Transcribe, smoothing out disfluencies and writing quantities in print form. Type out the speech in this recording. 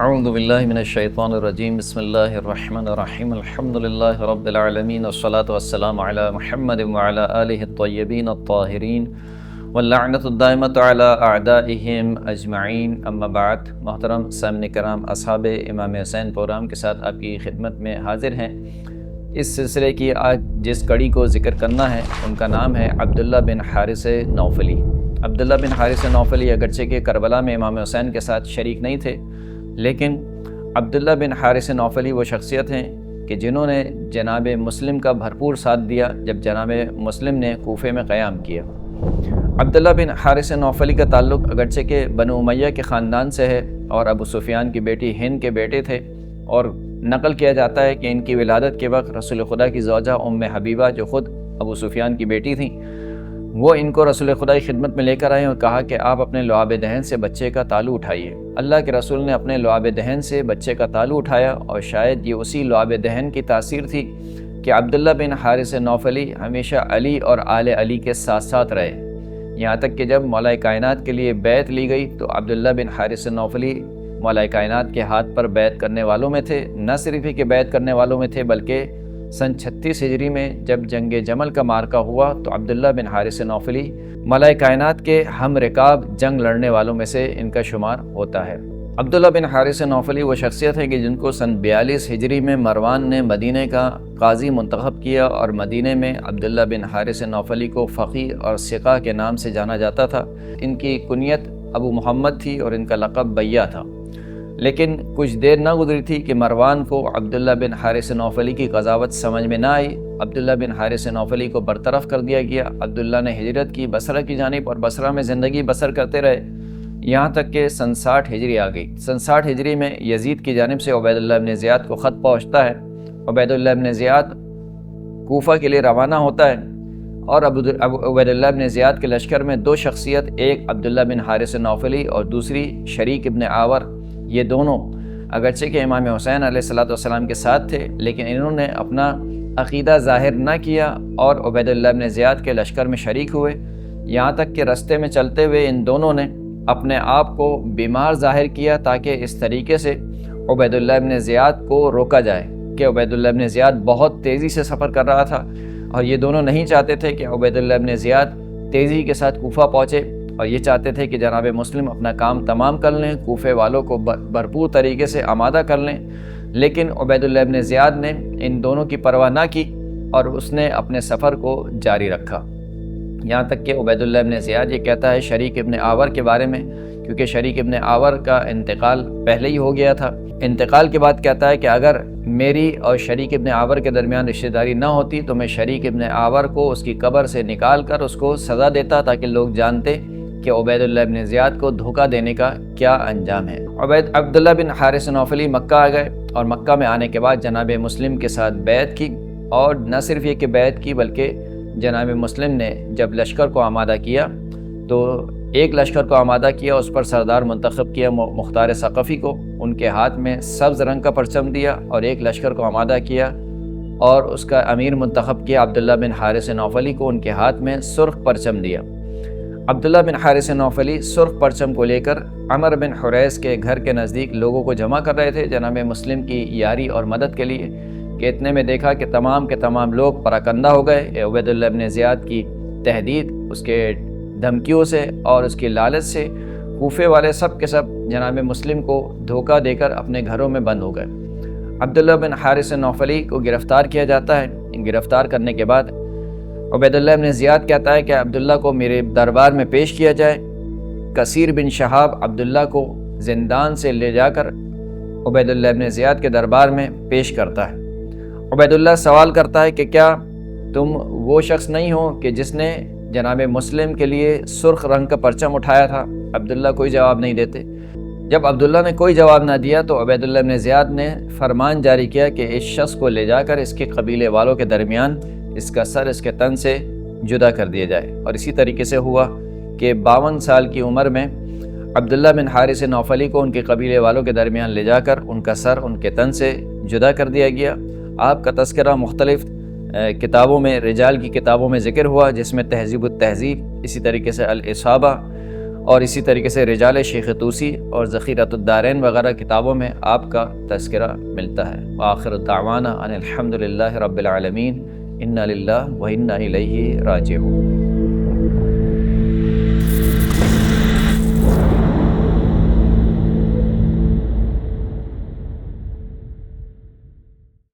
اعوذ باللہ من الشیطان الرجیم بسم اللہ الرحمن الرحیم الحمد للہ رب العالمین والصلاة والسلام علی محمد وعلی آلہ الطیبین الطاہرین واللعنۃ الدائمۃ علی اعدائہم اجمعین، اما بعد۔ محترم سامعین کرام، اصحاب امام حسین پروگرام کے ساتھ آپ کی خدمت میں حاضر ہیں۔ اس سلسلے کی آج جس کڑی کو ذکر کرنا ہے ان کا نام ہے عبداللہ بن حارث نوفلی۔ عبداللہ بن حارث نوفلی اگرچہ کہ کربلا میں امام حسین کے ساتھ شریک نہیں تھے، لیکن عبداللہ بن حارث نوفلی وہ شخصیت ہیں کہ جنہوں نے جناب مسلم کا بھرپور ساتھ دیا جب جناب مسلم نے کوفے میں قیام کیا۔ عبداللہ بن حارث نوفلی کا تعلق اگرچہ کہ بنو امیہ کے خاندان سے ہے اور ابو سفیان کی بیٹی ہند کے بیٹے تھے، اور نقل کیا جاتا ہے کہ ان کی ولادت کے وقت رسول خدا کی زوجہ ام حبیبہ جو خود ابو سفیان کی بیٹی تھیں، وہ ان کو رسول خدا کی خدمت میں لے کر آئے اور کہا کہ آپ اپنے لعاب دہن سے بچے کا تالو اٹھائیے۔ اللہ کے رسول نے اپنے لعاب دہن سے بچے کا تالو اٹھایا، اور شاید یہ اسی لعاب دہن کی تاثیر تھی کہ عبداللہ بن حارث نوفلی ہمیشہ علی اور آل علی کے ساتھ ساتھ رہے، یہاں تک کہ جب مولا کائنات کے لیے بیعت لی گئی تو عبداللہ بن حارث نوفلی مولا کائنات کے ہاتھ پر بیعت کرنے والوں میں تھے۔ نہ صرف ہی کہ بیعت کرنے والوں میں تھے، بلکہ سن 36 ہجری میں جب جنگ جمل کا معرکہ ہوا تو عبداللہ بن حارث نوفلی مولا کائنات کے ہم رکاب جنگ لڑنے والوں میں سے ان کا شمار ہوتا ہے۔ عبداللہ بن حارث نوفلی وہ شخصیت ہے کہ جن کو سن 42 ہجری میں مروان نے مدینہ کا قاضی منتخب کیا، اور مدینہ میں عبداللہ بن حارث نوفلی کو فقیہ اور ثقہ کے نام سے جانا جاتا تھا۔ ان کی کنیت ابو محمد تھی اور ان کا لقب بیہ تھا، لیکن کچھ دیر نہ گزری تھی کہ مروان کو عبداللہ بن حارث نوفلی کی قضاوت سمجھ میں نہ آئی۔ عبداللہ بن حارث نوفلی کو برطرف کر دیا گیا۔ عبداللہ نے ہجرت کی بصرہ کی جانب، اور بصرہ میں زندگی بسر کرتے رہے یہاں تک کہ سن 60 ہجری آ گئی۔ سن 60 ہجری میں یزید کی جانب سے عبید اللہ بن زیاد کو خط پہنچتا ہے۔ عبید اللہ بن زیاد کوفہ کے لیے روانہ ہوتا ہے، اور عبید اللہ بن زیاد کے لشکر میں دو شخصیت، ایک عبداللہ بن حارث نوفلی اور دوسری شریک ابن آور، یہ دونوں اگرچہ کہ امام حسین علیہ السلام کے ساتھ تھے، لیکن انہوں نے اپنا عقیدہ ظاہر نہ کیا اور عبید اللہ بن زیاد کے لشکر میں شریک ہوئے، یہاں تک کہ رستے میں چلتے ہوئے ان دونوں نے اپنے آپ کو بیمار ظاہر کیا تاکہ اس طریقے سے عبید اللہ بن زیاد کو روکا جائے، کہ عبید اللہ بن زیاد بہت تیزی سے سفر کر رہا تھا، اور یہ دونوں نہیں چاہتے تھے کہ عبید اللہ بن زیاد تیزی کے ساتھ کوفہ پہنچے، اور یہ چاہتے تھے کہ جناب مسلم اپنا کام تمام کر لیں، کوفے والوں کو بھرپور طریقے سے آمادہ کر لیں۔ لیکن عبید اللہ بن زیاد نے ان دونوں کی پرواہ نہ کی اور اس نے اپنے سفر کو جاری رکھا، یہاں تک کہ عبید اللہ بن زیاد یہ کہتا ہے شریک ابن آور کے بارے میں، کیونکہ شریک ابن آور کا انتقال پہلے ہی ہو گیا تھا، انتقال کے بعد کہتا ہے کہ اگر میری اور شریک ابن آور کے درمیان رشتہ داری نہ ہوتی تو میں شریک ابن آور کو اس کی قبر سے نکال کر اس کو سزا دیتا تاکہ لوگ جانتے کہ عبید اللہ بن زیاد کو دھوکہ دینے کا کیا انجام ہے۔ عبداللہ بن حارث نوفلی مکہ آ گئے، اور مکہ میں آنے کے بعد جناب مسلم کے ساتھ بیعت کی، اور نہ صرف یہ کہ بیعت کی بلکہ جناب مسلم نے جب لشکر کو آمادہ کیا تو ایک لشکر کو آمادہ کیا، اس پر سردار منتخب کیا مختار ثقفی کو، ان کے ہاتھ میں سبز رنگ کا پرچم دیا، اور ایک لشکر کو آمادہ کیا اور اس کا امیر منتخب کیا عبداللہ بن حارث نوفلی کو، ان کے ہاتھ میں سرخ پرچم دیا۔ عبداللہ بن حارث نوفلی سرخ پرچم کو لے کر عمر بن حریث کے گھر کے نزدیک لوگوں کو جمع کر رہے تھے جناب مسلم کی یاری اور مدد کے لیے، کہ اتنے میں دیکھا کہ تمام کے تمام لوگ پراکندہ ہو گئے عبید اللہ بن زیاد کی تہدید، اس کے دھمکیوں سے اور اس کی لالچ سے۔ کوفے والے سب کے سب جناب مسلم کو دھوکہ دے کر اپنے گھروں میں بند ہو گئے۔ عبداللہ بن حارث نوفلی کو گرفتار کیا جاتا ہے۔ گرفتار کرنے کے بعد عبید اللہ بن زیاد کہتا ہے کہ عبداللہ کو میرے دربار میں پیش کیا جائے۔ کثیر بن شہاب عبداللہ کو زندان سے لے جا کر عبید اللہ بن زیاد کے دربار میں پیش کرتا ہے۔ عبید اللہ سوال کرتا ہے کہ کیا تم وہ شخص نہیں ہو کہ جس نے جناب مسلم کے لیے سرخ رنگ کا پرچم اٹھایا تھا؟ عبداللہ کوئی جواب نہیں دیتے۔ جب عبداللہ نے کوئی جواب نہ دیا تو عبید اللہ بن زیاد نے فرمان جاری کیا کہ اس شخص کو لے جا کر اس کے قبیلے والوں کے درمیان اس کا سر اس کے تن سے جدا کر دیا جائے، اور اسی طریقے سے ہوا کہ 52 سال کی عمر میں عبداللہ بن حارث نوفلی کو ان کے قبیلے والوں کے درمیان لے جا کر ان کا سر ان کے تن سے جدا کر دیا گیا۔ آپ کا تذکرہ مختلف کتابوں میں، رجال کی کتابوں میں ذکر ہوا، جس میں تہذیب التہذیب، اسی طریقے سے الاصابہ اور اسی طریقے سے رجال شیخ طوسی اور ذخیرۃ الدارین وغیرہ کتابوں میں آپ کا تذکرہ ملتا ہے۔ وآخر دعوانا ان الحمد للہ رب العالمین، انا للہ و انا الیہ راجعون۔